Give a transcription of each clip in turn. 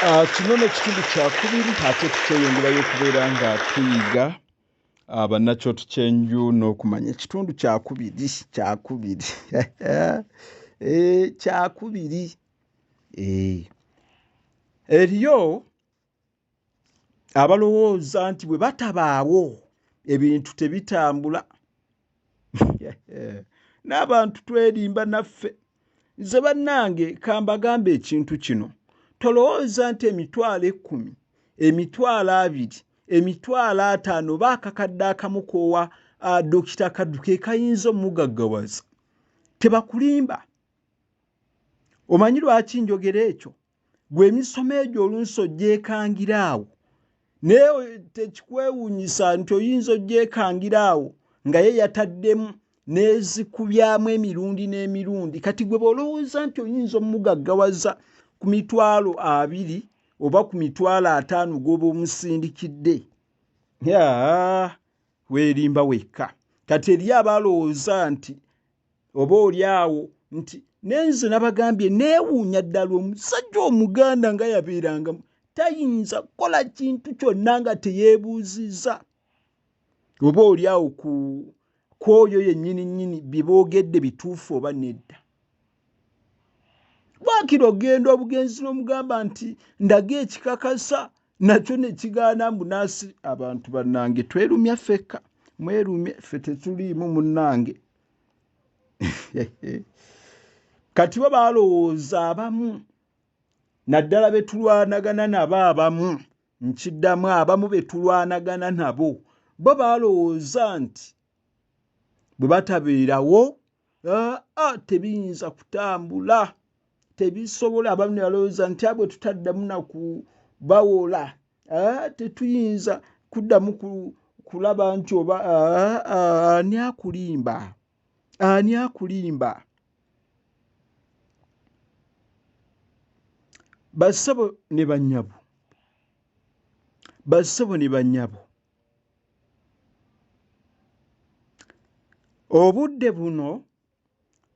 Kino n'ekitundu kyakubiri ate tukyeyongerayo okubeera nga tuyiga bannakyo tukyenju n'okumanya ekitundu kyakubiri kyakubiri. Eriyo abalowooza nti bwe batabaawo ebintu tebitambula. N'abantu twerimba naffe. Nze bannange kambagambe ekintu kino. Tolowooza nti emitwalo 10, emitwalo 20, emitwalo 5 baakakadde akamu koowa Dokita Kaddu ke kayinza omugaggawaza. Tebakulimba. Omanyi lwaki njogera ekyo? Gwe emisomo egyo oluusi ogyekangira awo. Naye tekikwewuunyisa nti oyinza ogyekangira awo nga ye yataddemu n'ezikubyamu emirundi n'emirundi. Kati gwe bw'olowooza nti oyinza omugaggawaza ku mitwalo 20 oba ku mitwalo 5 gw'oba omusindikidde. Weerimba wekka. Kati eriyo abalowooza nti oba oli awo nti nenze nabagambye neewuunya ddala omusajja Omuganda nga yabeeranga tayinza kukola kintu kyonna nga teyeebuuzizza. Oba oli awo ku oyo yennyini bye boogedde bituufu oba nedda. Waakiri ogenda obugenzi n'omugamba nti ndaga ekikakasa nakyo ne kigaana mbunaasi. Abantu bannange twerumya ffekka. Mwerumye ffe tetuliimu munnange. Kati bo baalowooza abamu naddala be tulwanagana nabo abamu nkiddamu abamu be tulwanagana nabo bo baalowooza nti bwe batabeerawo tebiyinza kutambula, tebisobola. Abamu ne balowooza nti bwe tutaddamu nakubawola tetuyinza kuddamu kulaba nti oba ani akulimba, ani akulimba. Bassebo ne bannyabo, bassebo ne bannyabo, obudde buno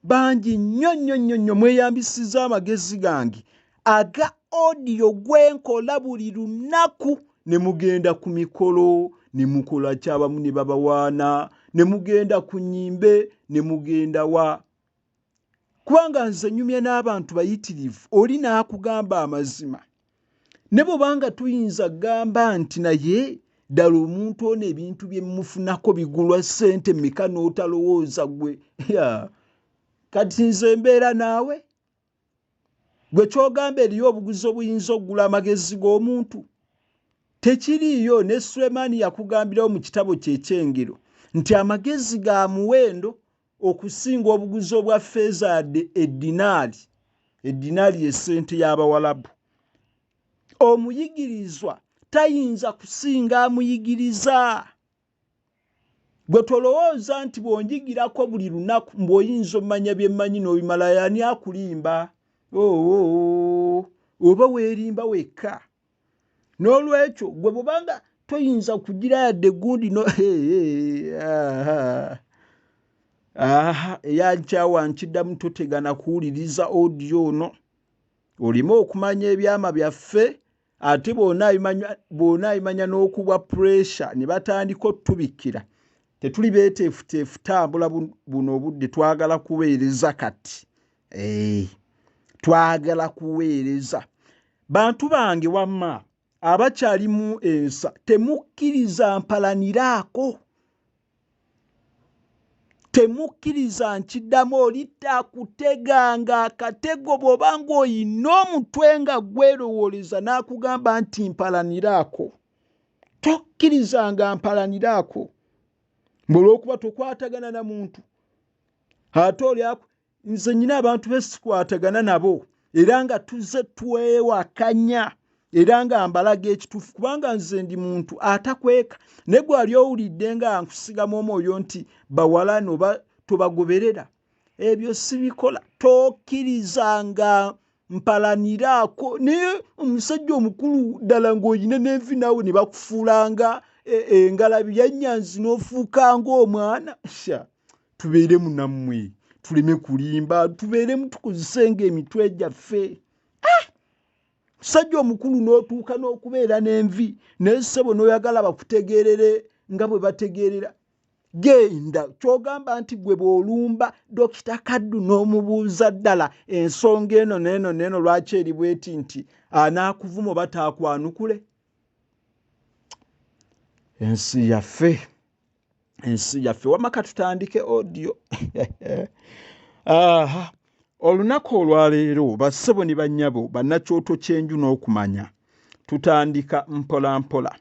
bangi nnyo mweyambisizza amagezi gange aga odiyo gwenkola buli lunaku ne mugenda ku mikolo ne mukola ky'abamu ne babawaana ne mugenda ku nnyimbe ne mugenda wa. Kubanga nze nyumye n'abantu bayitirivu oli n'akugamba amazima. Ne bw'obanga tuyinza gamba nti naye ddala omuntu ono ebintu bye mufunako bigulwa ssente mmeka n'otalowooza gwe. Kati nze mbeera naawe. Gwe ky'ogamba eriyo obuguzi obuyinza okugula amagezi g'omuntu. Tekiriiyo. Ne Sulemaani yakugambirawo mu kitabo kye eky'Engero nti amagezi ga muwendo okusinga obuguzi obwa ffeeza yadde eddinaali. Eddinaali ye ssente y'Abawalabu. Omuyigirizwa tayinza kusinga amuyigiriza. Gwe tolowooza nti bw'onjigirako buli lunaku mbw'oyinza omanya bye mmanyi n'obimala yani akulimba. Oba weerimba wekka. N'olwekyo gwe bw'obanga toyinza kugira yadde gundi eyankyawa nkiddamu totegana kuwuliriza odiyo ono. Olime okumanya ebyama byaffe ate bw'onaabimanya n'okubwa puresha ne batandika otubikkira. Tetuli beeteefuteefu tambula buno obudde twagala kuweereza kati. Twagala kuweereza. Bantu bange wamma abakyali mu ensa temukkiriza mpalaniraako. Temukkiriza nkiddamu olitta kuteganga akatego bw'obanga oyina omutwe nga gwerowooleza n'akugamba nti mpalaniraako. Tokkirizanga mpalaniraako. Olw'okuba tokwatagana na muntu. Ate oli nze nnyina abantu be sikwatagana nabo era nga tuzze twewakanya era nga mbalaga ekituufu kubanga nze ndi muntu atakweka. Ne gwe ali owulidde nga nkusigamu omwoyo nti bawalana oba tobagoberera, ebyo sibikola. Tokkirizanga mpalaniraako. Naye omusajja omukulu ddala ng'oyina n'envi naawe ne bakufuulanga engalabi ya Nnyanzi n'ofuuka ng'omwana. Tubeere munammwe, tuleme kulimba, tubeeremu tukozesenga emitwe gyaffe. Sajja omukulu n'otuuka n'okubeera n'envi naye ssebo n'oyagala bakutegeerere nga bwe bategeerera. Genda ky'ogamba nti gwe bw'olumba Dokita Kaddu n'omubuuza ddala ensonga eno n'eno lwaki eri bweti nti anaakuvuma oba taakwanukule. Ensi yaffe wamaka tutandike audio. Olunaku olwaleero bassebo ne bannyabo bannakyoto ky'enju n'okumanya tutandika mpola mpola.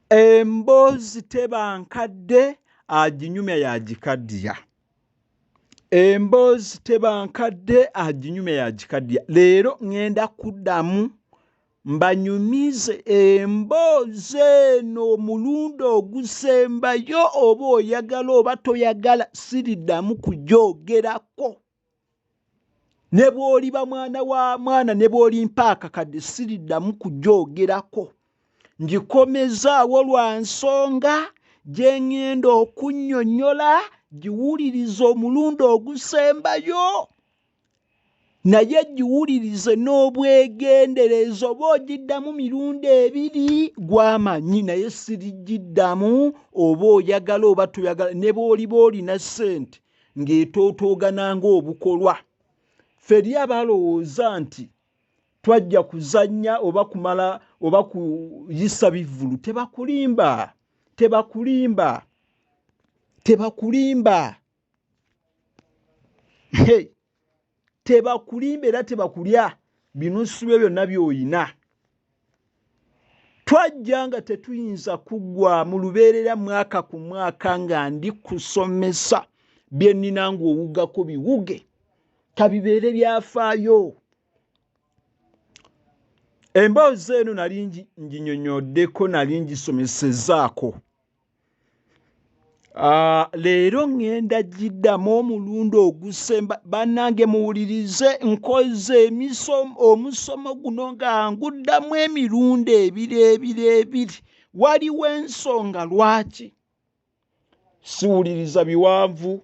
Emboozi teba nkadde aginyumya yagikaddiya. Emboozi teba nkadde aginyumya yagikaddiya. Leero ngenda kuddamu mbanyumize emboozi eno omulundi ogusembayo, oba oyagala oba toyagala siriddamu kugyogerako. Ne bw'oliba mwana wa mwana ne bw'olimpa akakadde siriddamu kugyogerako. Ngikomezaawo lwa nsonga gye ngenda okunnyonnyola giwulirize omulundi ogusembayo, naye giwulirize n'obwegendereza. Oba ogiddamu mirundi ebiri gwamanyi, naye sirigiddamu oba oyagala oba toyagala. Ne bw'oliba olina ssente ng'etootoogana ng'obukolwa. Feri abalowooza nti twajja kuzannya oba kumala oba kuyisa bivvulu, tebakulimba. Tebakulimba era tebakulya binusu byo byonna by'oyina. Twajja nga tetuyinza kuggwa mu lubeerera mwaka ku mwaka nga ndi kusomesa bye nnina ng'owuggako biwuge, kabibeere byafaayo. Emboozi eno nali nginyonnyoddeko, nali ngisomesezaako. Leero ngenda giddamu omulundi ogusemba. Bannange muwulirize, nkoze omusomo guno nga nguddamu emirundi ebiri. Waliwo ensonga lwaki siwuliriza biwanvu,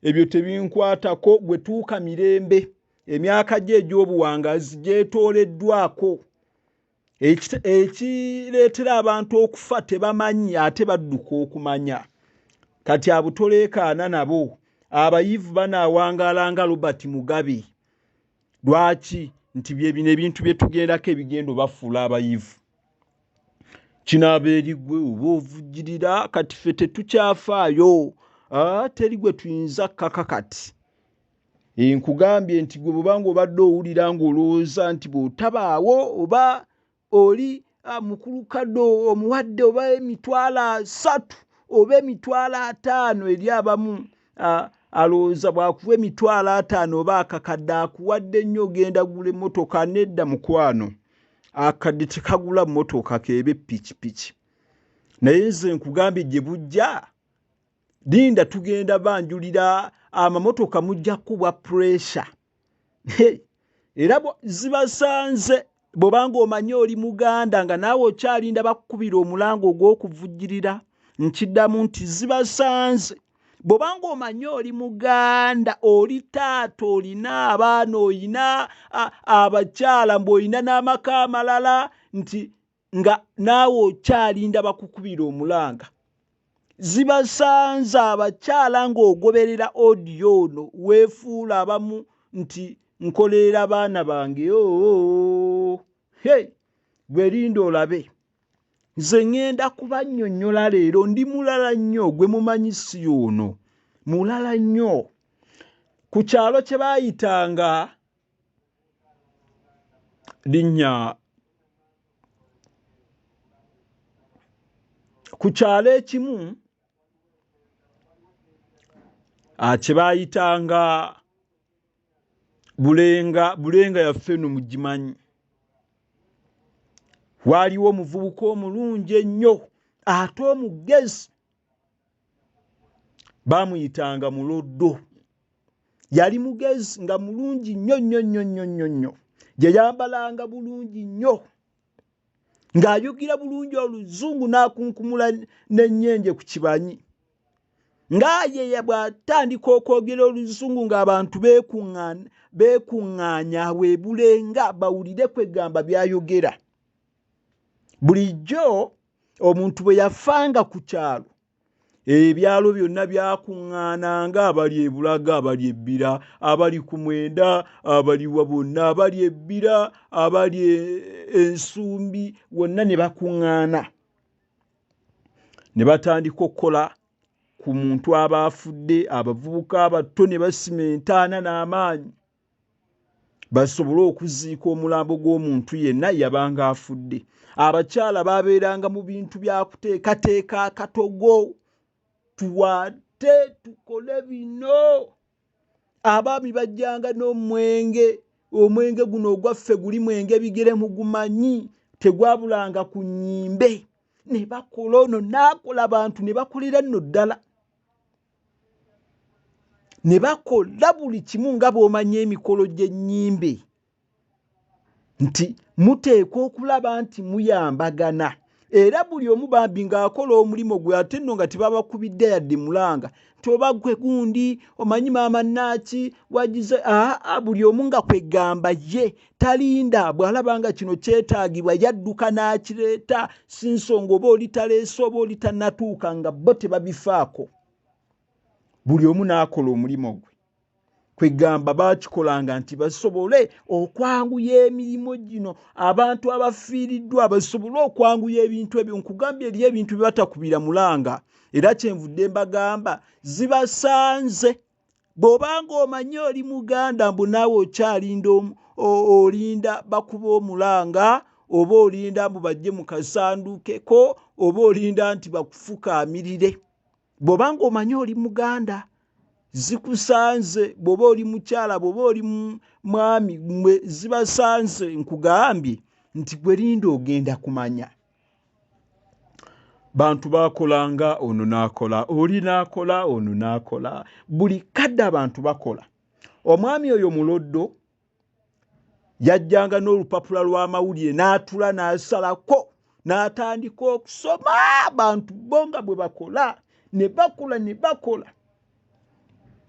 ebyo tebinkwatako. Gwe tuuka mirembe, emyaka gye egy'obuwangazi gyetooleddwako. Ekireetera abantu okufa tebamanyi, ate badduka okumanya. Kati abo toleekaana nabo. Abayivu banaawangaala nga Robert Mugabe. Lwaki? Nti bino ebintu bye tugendako ebigendo bafuula abayivu. Kinaaba eri gwe oba ovujjirira, kati ffe tetukyafaayo. Teri gwe tuyinza kkaka kati. Nkugambye nti gwe bw'obanga obadde owulira ng'olowooza nti bw'otabaawo oba oli mukulu kadde omuwadde oba $3,000 oba $5,000 eri abamu alowooza bw'akuwa $5,000 oba akakadde akuwadde nnyo ogenda gula emmotoka. Nedda mukwano, akadde tekagula mmotoka, keebe ppikipiki. Naye nze nkugambye gye bujja, linda tugenda banjulira amamotoka mujja kubwa pressure. Era zibasanze bw'obanga omanyi oli Muganda nga naawe okyalinda bakukubira omulango ogw'okuvujjirira. Nkiddamu nti zibasanze. Bw'obanga omanyi oli Muganda, oli taata, olina abaana, olina abakyala, mbw'olina n'amaka amalala, nti nga naawe okyalinda bakukubira omulanga. Zibasanze abakyala ng'ogoberera audio ono, weefuula abamu nti nkolerera abaana bange. Gwe linda olabe. Nze ngenda kubannyonnyola leero, ndi mulala nnyo, gwe mumanyi si ono. Mulala nnyo. Ku kyalo kye baayitanga linnya, ku kyalo ekimu kye baayitanga Bulenga yaffe eno mugimanyi. Waaliwo omuvubuka omulungi ennyo ate omugezi, baamuyitanga Muloddo. Yali mugezi nga mulungi nnyo. Gye yambalanga bulungi nnyo, ng'ayogera bulungi Oluzungu n'akunkumula n'ennyenje ku kibanyi. ngaye bw'atandika okwogera oluzungu ng'abantu beekuŋŋaanya weebulenga bawulire kwegamba byayogera. Bulijjo omuntu bwe yafanga ku kyalo, ebyalo byonna byakuŋŋaananga, abali e Bulaga, abali e Bbira, abali ku Mwenda, abali wa bonna, abali e Bbira, abali Ensumbi, wonna ne bakuŋŋaana. Ne batandika okukola ku muntu aba afudde, abavubuka abato ne basima entaana n'amaanyi basobole okuziika omulambo gw'omuntu yenna yabanga afudde. Abakyala babeeranga mu bintu bya kuteekateeka akatogo, tuwate tukole bino. Abaami bajjanga n'omwenge, omwenge guno ogwaffe guli mwenge bigere mugumanyi, tegwabulanga ku nnyimbe. Ne bakola ono n'akola abantu ne bakolera nno ddala. Ne bakola buli kimu nga bw'omanya emikolo gy'ennyimbe, nti muteekwa okulaba nti muyambagana. Era buli omu bambi ng'akola omulimu gwe, ate nno nga tebabakubidde yadde mulanga nti oba gwe gundi omanyi maama Naaki wagize. Buli omu nga kwegamba ye talinda, bw'alaba nga kino kyetaagibwa yadduka n'akireeta, si nsonga oba oli taleese oba oli tannatuuka, nga bo tebabifaako. Buli omu n'akola omulimu gwe. Kwegamba baakikolanga nti basobole okwanguya emirimu gino, abantu abafiiriddwa basobole okwanguya ebintu ebyo. Nkugambye eriyo ebintu bye batakubira mulanga, era kyenvudde mbagamba zibasanze. Bw'obanga omanyi oli Muganda mbu naawe okyalinda olinda bakuba omulanga, oba olinda mbu bajje mu kasandukeko, oba olinda nti bakufukaamirire. Bw'obanga omanyi oli Muganda zikusanze, bw'oba oli mukyala, bw'oba oli mwami, mwe zibasanze. Nkugambye nti gwe linda ogenda kumanya. Bantu baakolanga, ono n'akola, oli n'akola, ono n'akola. Buli kadde abantu bakola. Omwami oyo Muloddo yajjanga n'olupapula lw'amawulire n'atula n'asalako n'atandika okusoma. Abantu bo nga bwe bakola, ne bakola ne bakola.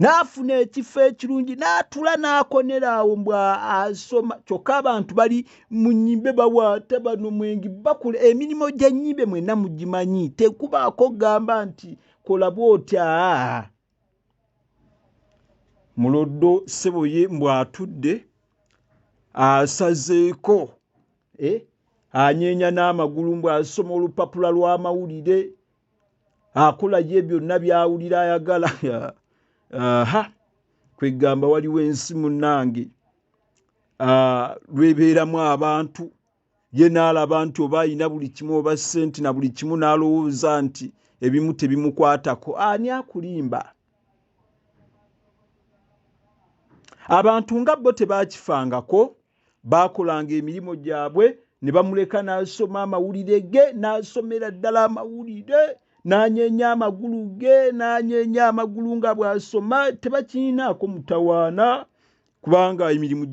N'afuna ekifo ekirungi n'atula n'akonera awo asoma. Kyokka abantu bali mu nnyimbe bawaata bano mwengi bakola emirimu gy'ennyimbe mwenna mugimanyi, tekubaako gamba nti kola bw'otya. Muloddo ssebo ye mbw'atudde asazeeko, anyeenya n'amagulu mbw'asoma olupapula lw'amawulire, akola ye byonna by'awulira ayagala. Kwegamba waliwo ensi munnange lwebeeramu abantu, ye n'alaba nti oba alina buli kimu, oba ssente na buli kimu, n'alowooza nti ebimu tebimukwatako. Ani akulimba? Abantu nga bo tebaakifangako, baakolanga emirimu gyabwe ne bamuleka n'asoma amawulire ge, n'asomera ddala amawulire, n'anyeenya amagulu ge, n'anyeenya amagulu nga bw'asoma. Tebakiinaako mutawaana, kubanga emirimu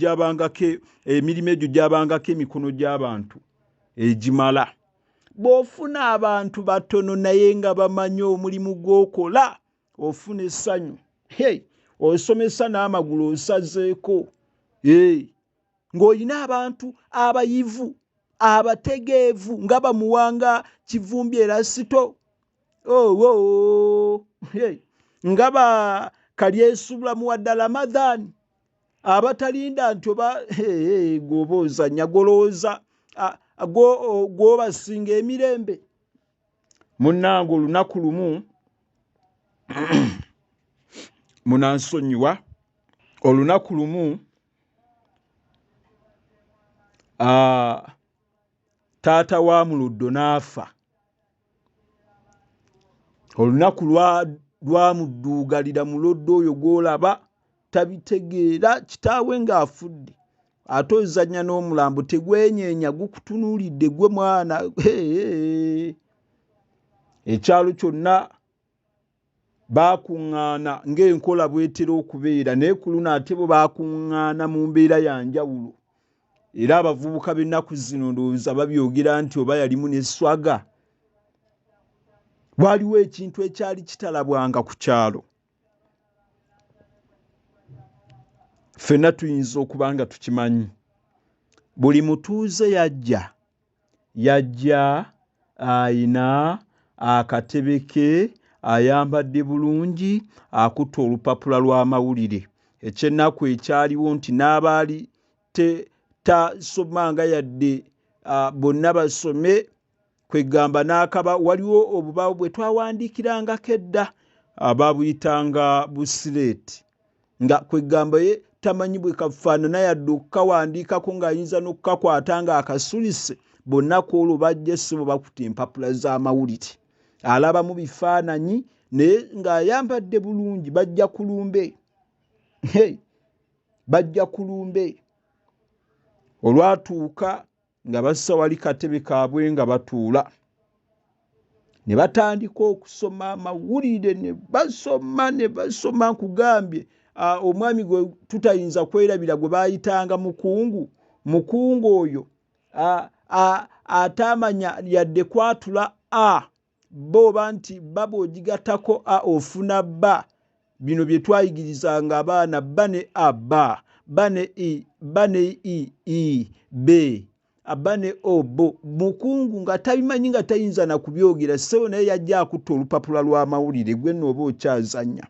egyo gyabangako emikono gy'abantu egimala. Bw'ofuna abantu batono naye nga bamanyi omulimu gw'okola, ofuna essanyu. Osomesa n'amagulu osazeeko. Ng'olina abantu abayivu abategeevu nga bamuwanga Kivumbi Erasito, nga ba Kalyesuubula Muwadda Ramadhan, abatalinda nti oba gw'oba ozannya golowooza gw'obasinga emirembe. Munnange olunaku lumu munansonyiwa, olunaku lumu taata wa Muloddo n'afa. Olunaku lwamudduugalira Muloddo oyo gw'olaba tabitegeera, kitaawe ng'afudde. Ate ozannya n'omulambo tegwenyeenya, gukutunuulidde gwe mwana. Ekyalo kyonna baakuŋŋaana ng'enkola bw'etera okubeera, naye ku luno ate bo baakuŋŋaana mu mbeera ya njawulo. Era abavubuka b'ennaku zino ndowooza babyogera nti oba yalimu n'esswaga. waliwo ekintu ekyali kitalabwanga ku kyalo. Ffenna tuyinza okuba nga tukimanyi. Buli mutuuze yajja ayina akatebe ke, ayambadde bulungi, akutte olupapula lw'amawulire. Ekyennaku ekyaliwo nti n'abaali tasomanga yadde bonna basome, kwegamba n'akaba waliwo obubaawo bwe twawandiikirangako edda ababuyitanga busireeti, nga kwegamba ye tamanyi bwe kafaanana yadde okukawandiikako ng'ayinza n'okukakwata ng'akasulise. Bonna ku olwo bajja ssebo bakutte empapula z'amawulire, alabamu bifaananyi naye ng'ayambadde bulungi. Bajja ku lumbe, bajja ku lumbe. Olwatuuka nga bassa wali katebe kaabwe nga batuula, ne batandika okusoma amawulire, ne basoma nkugambye. Omwami gwe tutayinza kwerabira gwe baayitanga mukungu oyo atamanya yadde kwatula boba nti baba ogigattako ofuna bba. Bino bye twayigirizanga abaana, bba ne abba, bba ne i, bba ne i, be, abba ne obo. Mukungu nga tabimanyi, nga tayinza na kubyogera, ssebo naye yajja akutta olupapula lw'amawulire. Gwe nno oba okyazanya,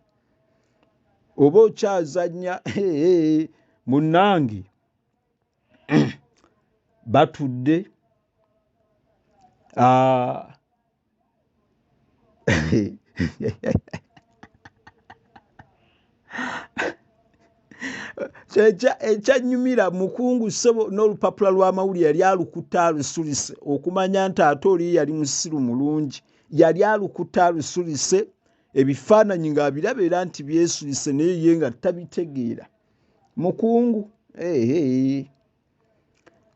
oba okyazanya. Munnange batudde ekyanyumira mukungu ssebo n'olupapula lw'amawulire yali alukutte alusulise, okumanya nti ate oli yali musiru mulungi. Yali alukutte alusulise, ebifaananyi ng'abiraba era nti byesulise, naye ye nga tabitegeera. Mukungu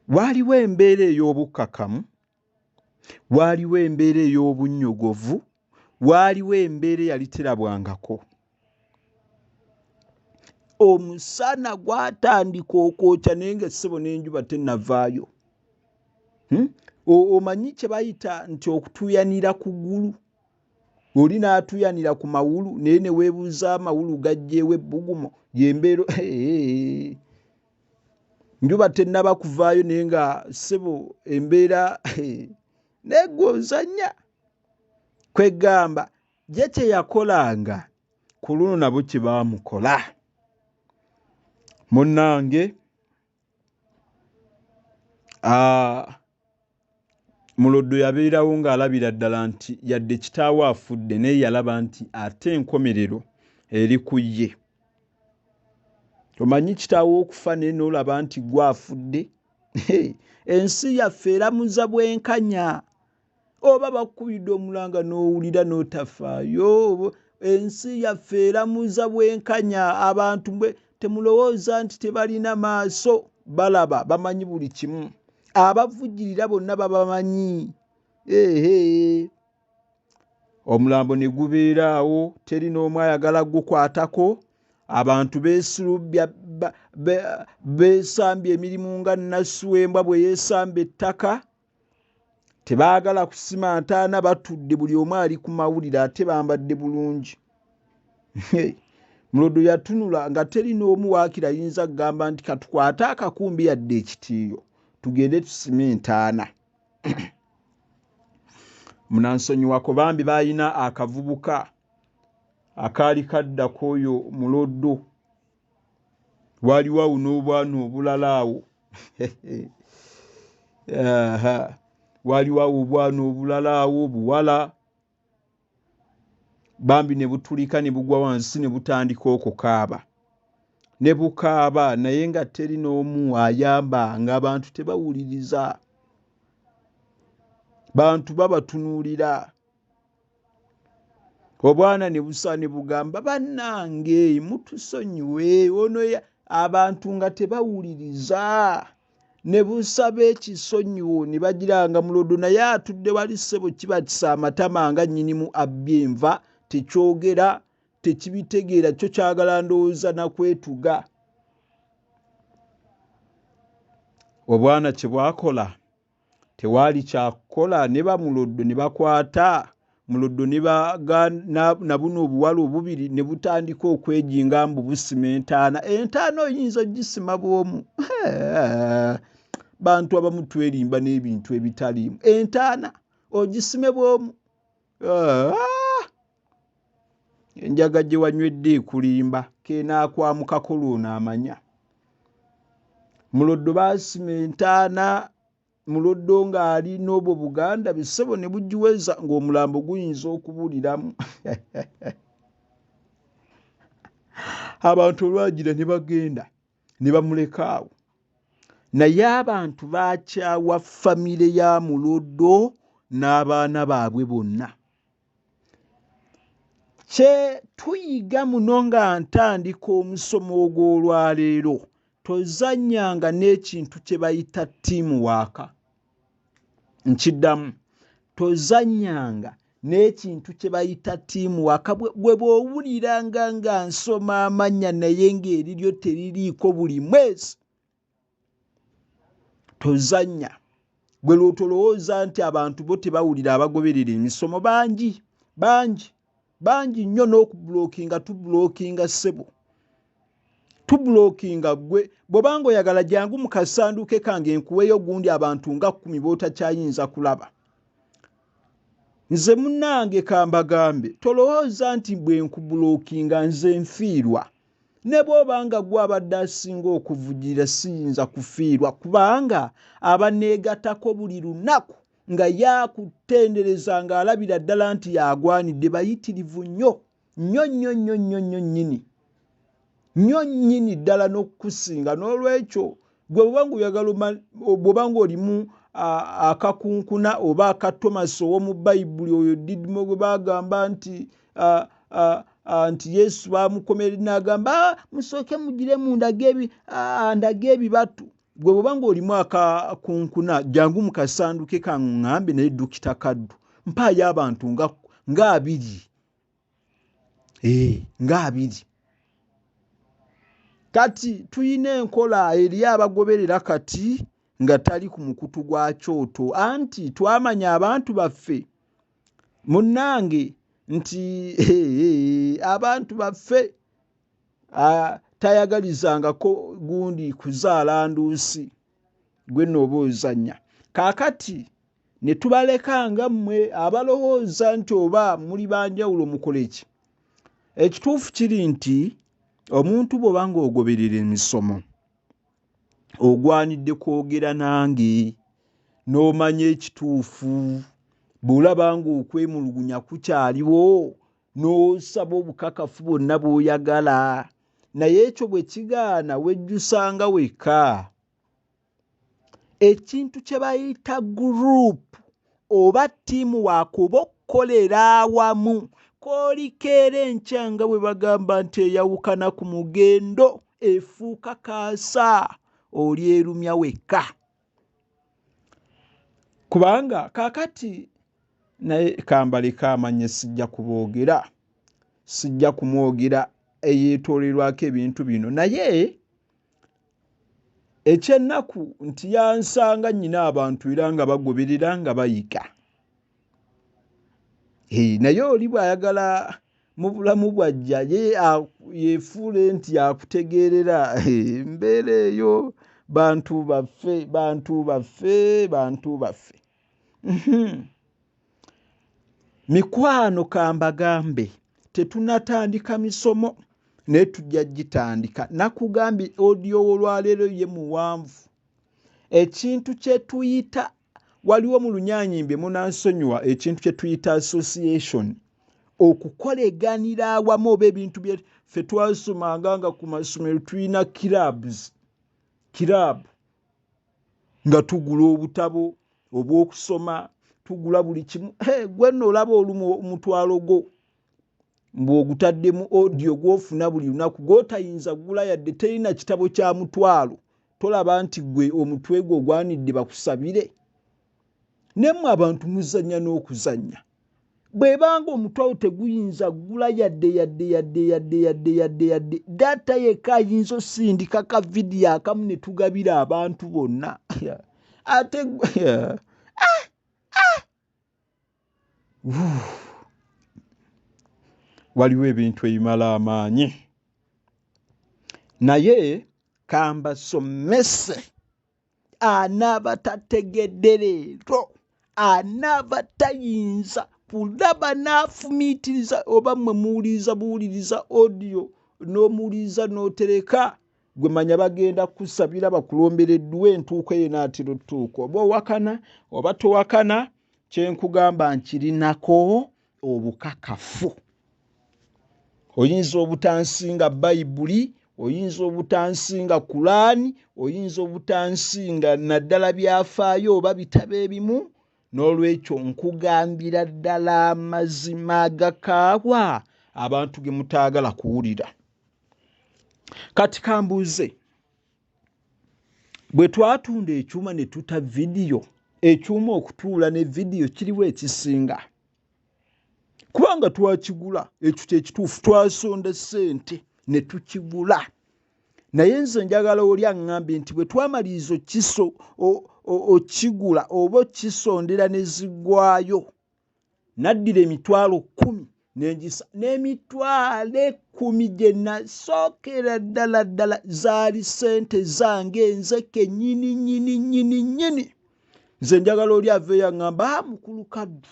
waaliwo embeera ey'obukkakamu, waaliwo embeera ey'obunnyogovu, waaliwo embeera eyali terabwangako. Omusana gwatandika okwokya naye nga ssebo n'enjuba tennavaayo. Omanyi kye bayita nti okutuuyanira ku ggulu? Oli n'atuuyanira ku mawulu naye ne weebuuza amawulu gajjeewo ebbugumo. Yembeero njuba tennaba kuvaayo naye nga ssebo embeera negozanya. Kwegamba ye kye yakolanga ku luno nabo kye baamukola. Munnange Muloddo yabeerawo ng'alabira ddala nti yadde kitaawe afudde, naye yalaba nti ate enkomerero eri ku ye. Omanyi kitaawe okufa naye n'olaba nti gwe afudde. Ensi yaffe eramuza bwenkanya. Oba bakubidde omulanga n'owulira n'otafaayo. Ensi yaffe eramuza bwenkanya. Abantu temulowooza nti tebalina maaso, balaba, bamanyi buli kimu. Abavujjirira bonna babamanyi. Omulambo ne gubeera awo, teri n'omu ayagala gukwatako. Abantu beesulubbya, beesambye emirimu nga Nassuwembwa bwe yeesamba ettaka. Tebaagala kusima ntaana, batudde buli omu ali ku mawulire ate bambadde bulungi. Muloddo yatunula nga teri n'omu waakiri ayinza kugamba nti katukwate akakumbi yadde ekitiiyo tugende tusime entaana. Munansonyiwako bambi baayina akavubuka akaali kadda k'oyo Muloddo. Waliwo awo n'obwana obulala awo. Waliwo awo obwana obulala awo obuwala. Bambi ne butulika ne bugwa wansi ne butandika okukaaba. Ne bukaaba naye nga teri n'omu ayamba, ng'abantu tebawuliriza. Bantu babatunuulira. Obwana ne busa ne bugamba, bannange mutusonyiwe, ono abantu nga tebawuliriza. Ne busaba ekisonyiwo ne bagiranga Muloddo, naye atudde wali ssebo kibatisa amatama nga nnyinimu abbye enva, tekyogera, tekibitegeera, kyo kyagala ndowooza na kwetuga. Obwana kye bwakola tewaali kyakukola, ne ba Muloddo ne bakwata Muloddo na buno obuwala obubiri ne butandika okwejinga mbu busima entaana. Entaana oyinza ogisima bw'omu. Bantu abamu twerimba n'ebintu ebitaliimu. Entaana ogisime bw'omu. Enjaga gye wanywedde ekulimba keenaakwamukako lw'onaamanya. Muloddo baasima entaana, Muloddo ng'ali n'obwo Buganda bisebo ne bugiweza ng'omulambo guyinza okubuliramu. Abantu olwagira ne bagenda ne bamuleka awo. Naye abantu baakyawa famire ya Muloddo n'abaana baabwe bonna. Kye tuyiga muno nga ntandika omusomo ogw'olwaleero, tozannyanga n'ekintu kye bayita teamwork. Nkiddamu, tozannyanga n'ekintu kye bayita teamwork. Bwe bw'owuliranga nga nsoma amannya naye ng'eriryo teririiko buli mwezi, tozannya. Gwe lw'otolowooza nti abantu bo tebawulira abagoberera emisomo bangi nnyo n'okubulookinga tubulookinga ssebo. Tubulookinga ggwe bw'obanga oyagala jangu mu kasanduuke kange nkuweeyo gundi abantu nga 10 b'otakyayinza kulaba. Nze munnange kambagambe, tolowooza nti bwe nkubulookinga nze nfiirwa. Ne bw'obanga gwe abadde asinga okuvujjira siyinza kufiirwa, kubanga abaneegattako buli lunaku nga yaakutendereza ng'alabira ddala nti yagwanidde bayitirivu nnyo nnyini ddala n'okukusinga. N'olwekyo gwe bw'obanga oyagala bw'obanga olimu akakunkuna oba aka Thomas ow'omu Bayibuli oyo Didimo gwe baagamba nti Yesu baamukomera n'agamba musooke mugire ndage ebibatu. Gwe bw'obanga olimu akakunkuna jangu mu kasanduuke kaŋŋambe naye Dokita Kaddu mpaayo abantu nga 20. Nga 20. Kati tuyina enkola eri abagoberera kati nga tali ku mukutu gwa kyoto, anti twamanya abantu baffe munnange nti abantu baffe tayagalizangako gundi kuzaala nduusi gwe nooba ozannya. Kaakati ne tubaleka nga mmwe abalowooza nti oba muli banjawulo mukole ki. Ekituufu kiri nti omuntu bw'obanga ogoberera emisomo ogwanidde kwogera nange n'omanya ekituufu, bw'olaba ng'okwemulugunya kukyaliwo n'osaba obukakafu bwonna bw'oyagala, naye ekyo bwe kigaana wejjusanga wekka. Ekintu kye bayita guruupu oba teamwork oba okukolera awamu koolikeera enkya nga bwe bagamba nti eyawukana ku mugendo efuuka kaasa, olyerumya wekka. Kubanga kaakati naye kambaleka amanye sijja kuboogera, sijja kumwogera eyeetoolerwako ebintu bino, naye ekyennaku nti yansanga nnyina abantu era nga bagoberera nga bayiga. Naye oli bw'ayagala mu bulamu bwajja yeefuule nti yakutegeerera, mbeera eyo bantu baffe. Mikwano kambagambe, tetunatandika misomo naye tujja gitandika. Nakugambye audio olwaleero ye muwanvu. Ekintu kye tuyita, waliwo mu Lunyaanyimbe munansonyiwa, ekintu kye tuyita association, okukoleganira awamu oba ebintu ffe twasomanga nga ku masomero tulina kiraabu nga tugula obutabo obw'okusoma, tugula buli kimu. Gwe nno olaba olumu omutwalo gwo bw'ogutaddemu audio gw'ofuna buli lunaku gw'otayinza kugula yadde terina kitabo kya mutwalo, tolaba nti gwe omutwe gwe ogwanidde bakusabire. Nemmwe abantu muzannya n'okuzannya. Bw'ebanga omutwalo teguyinza kugula yadde data yekka ayinza osindika ka vidiyo akamu ne tugabira abantu bonna. Ate waliwo ebintu ebimala amaanyi naye kambasomese anaaba tategedde leero anaaba tayinza kulaba n'afumiitiriza oba mmwe buwuliriza audio n'omuwuliriza n'otereka gwe manya bagenda kusabira bakulombereddwa entuuko eyo naatera otuuka oba owakana oba towakana kyenkugamba nkirinako obukakafu. Oyinza obutansinga Bayibuli, oyinza obutansinga Kulaani, oyinza obutansinga naddala byafaayo oba bitabo ebimu, n'olwekyo nkugambira ddala amazima agakaawa abantu ge mutaagala kuwulira. Kati kambuuze, bwe twatunda ekyuma ne tuta vidiyo, ekyuma okutuula ne vidiyo kiriwo ekisinga? Kubanga twakigula, ekyo kyekituufu, twasonda ssente ne tukigula. Naye nze njagala oli aŋŋambe nti bwe twamaliriza okigula oba okisondera ne ziggwayo, naddira emitwalo 10 n'engisa n'emitwalo 10 gye nasookera ddala zaali ssente zange nze kennyini. Nze njagala oli aveeyo aŋŋamba mukulu kaddu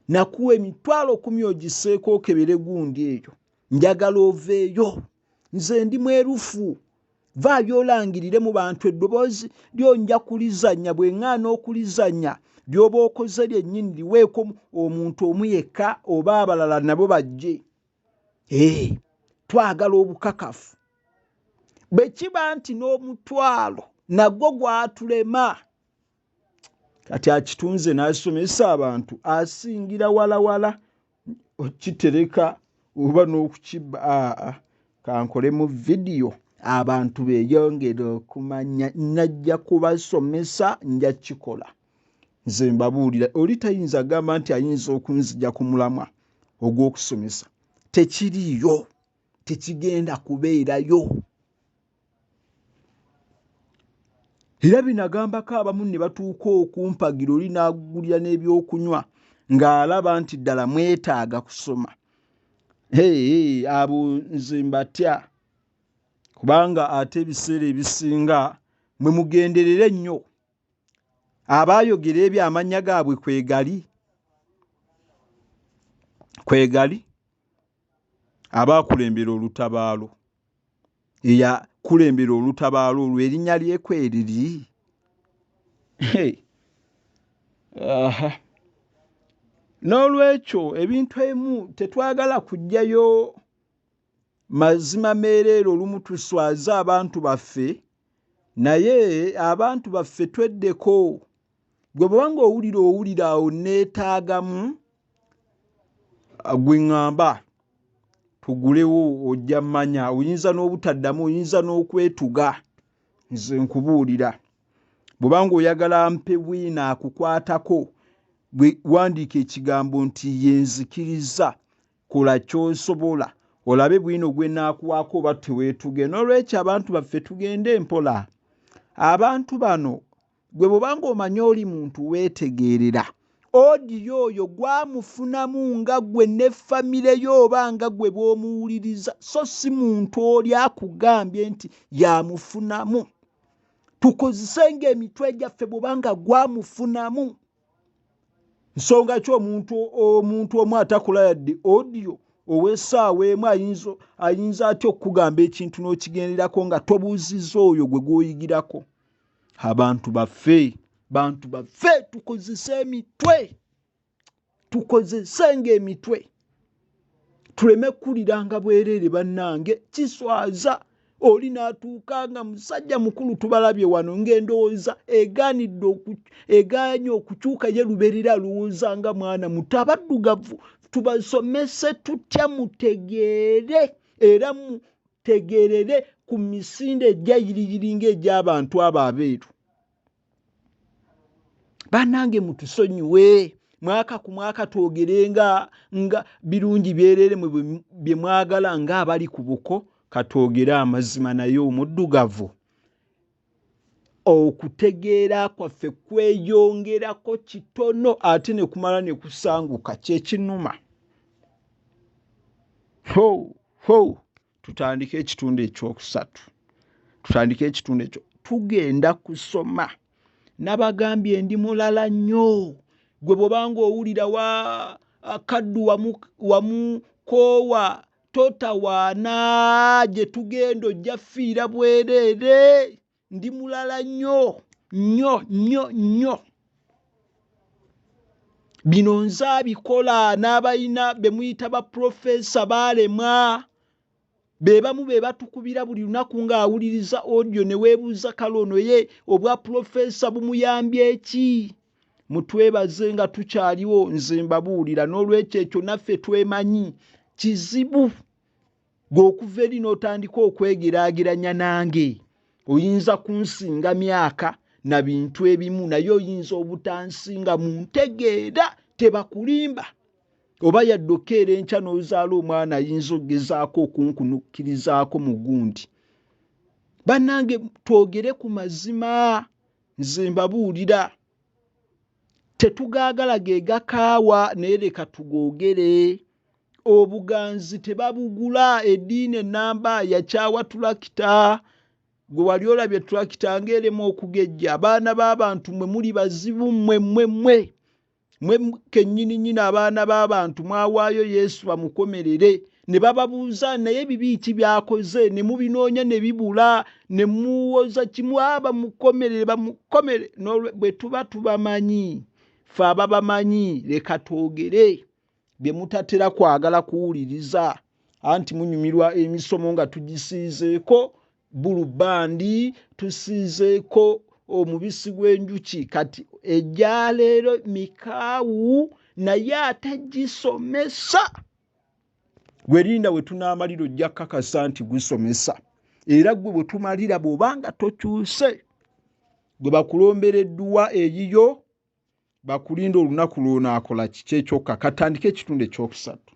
nakuwa emitwalo 10 ogiseeko okebere gundi eyo, njagala oveeyo, nze ndi mwerufu. Vaayo olangirire mu bantu eddoboozi lyonja kulizannya, bwe ŋŋaana okulizannya ly'oba okoze lyennyini liweeko omuntu omu yekka oba abalala nabo bajje. Twagala obukakafu. Bwe kiba nti n'omutwalo nagwo gwatulema, kati akitunze n'asomesa abantu asingira walawala okitereka oba n'okukibba. Kankole mu vidiyo abantu beeyongere okumanya, najja kubasomesa, nja kikola. Nze mbabuulira, oli tayinza gamba nti ayinza okunzija ku mulamwa ogw'okusomesa. Tekiriyo, tekigenda kubeerayo. Era binagambako abamu ne batuuka okumpagira oli n'agulira n'ebyokunywa ng'alaba nti ddala mwetaaga kusoma. Abo nze mbatya, kubanga ate ebiseera ebisinga mwe mugenderera ennyo. Abaayogera ebyo amannya gaabwe kwegali abaakulembera olutabaalo. Eyakulembera olutabaalo olwo erinnya lye kweriri. N'olwekyo ebintu ebimu tetwagala kujjayo mazima meereero olumu tuswaze abantu baffe, naye abantu baffe tweddeko. Gwe bwanga owulira awo neetaagamu, gwe ŋŋamba tugulewo ojja mmanya. Oyinza n'obutaddamu, oyinza n'okwetuga. Nze nkubuulira, bw'obanga oyagala mpe bwina akukwatako, bwe wandiika ekigambo nti yenzikiriza, kola ky'osobola olabe bwino gwe naakuwaako oba teweetuge. N'olwekyo abantu baffe tugende empola. Abantu bano gwe bw'obanga omanya oli muntu weetegeerera, odiyo oyo gwamufunamu nga gwe ne famire yo oba nga gwe bw'omuwuliriza, so si muntu oli akugambye nti yamufunamu. Tukozesenga emitwe gyaffe bw'obanga gwamufunamu. Nsonga ki omuntu omu atakola yadde audio ow'essaawa emu ayinza atya okukugamba ekintu n'okigenderako nga tobuuzizza oyo gwe gw'oyigirako? Bantu baffe tukozese emitwe, tukozesenga emitwe, tuleme kukuliranga bwereere bannange. Kiswaza oli n'atuuka nga musajja mukulu tubalabye wano ng'endowooza egaanye okukyuka ye lubeerera alowooza nga mwana muto. Abaddugavu tubasomese tutya mutegeere era mutegeerere ku misinde egyayiriyiri ng'egy'abantu abo abeeru. Bannange mutusonyiwe, mwaka ku mwaka twogerenga nga birungi byereere bye mwagala ng'abali ku buko, katwogere amazima. Naye omuddugavu okutegeera kwaffe kweyongerako kitono ate ne kumala ne kusanguka, kye kinuma. tutandike ekitundu ekyokusatu. Tugenda kusoma. Nabagambye ndi mulala nnyo. Gwe bw'obanga owulira wa kaddu wamu koowa totawaana gye tugenda ojja fiira bwereere. Ndi mulala nnyo. Bino nzaabikola n'abalina be muyita ba profesa baalemwa. Bebamu be batukubira buli lunaku ng'awuliriza audio ne weebuuza kalono ye obwa profesa bumuyambye ki? Mutwebaze nga tukyaliwo nze mbabuulira n'olwekyo ekyo naffe twemanyi kizibu. Gwe okuva eri n'otandika okwegeraageranya nange oyinza kunsinga myaka na bintu ebimu naye oyinza obutansinga mu ntegeera tebakulimba. Oba yaddokeera enkya n'ozaala omwana ayinza okugezaako okunkunukkirizaako mu gundi. Bannange twogere ku mazima, nze mbabuulira. Tetugaagala ge gakaawa naye leka tugoogere. Obuganzi tebabugula. Eddiini ennamba yakyawa tulakita. Gwe wali olabye tulakita ng'erema okugejja. Abaana b'abantu mwe muli bazibu mmwe kennyini abaana b'abantu mwawaayo Yesu bamukomerere. Ne bababuuza naye bibi ki byakoze, ne mubinoonya ne bibula, ne muwoza kimu bamukomerere. Bwe tuba tubamanyi, ffe ababamanyi leka twogere. Bye mutatera kwagala kuwuliriza anti munyumirwa emisomo nga tugisiizeeko bulubandi, tusiizeeko omubisi gw'enjuki. Kati ejja leero mikaawu naye ate gisomesa. Gwerinda we tunaamalira ojja kakasa nti gusomesa. Era gwe bwe tumalira bw'obanga tokyuse. Gwe bakulombera edduwa eyiyo bakulinda olunaku lw'onaakola kiki ekyokka. Katandike ekitundu ekyokusatu.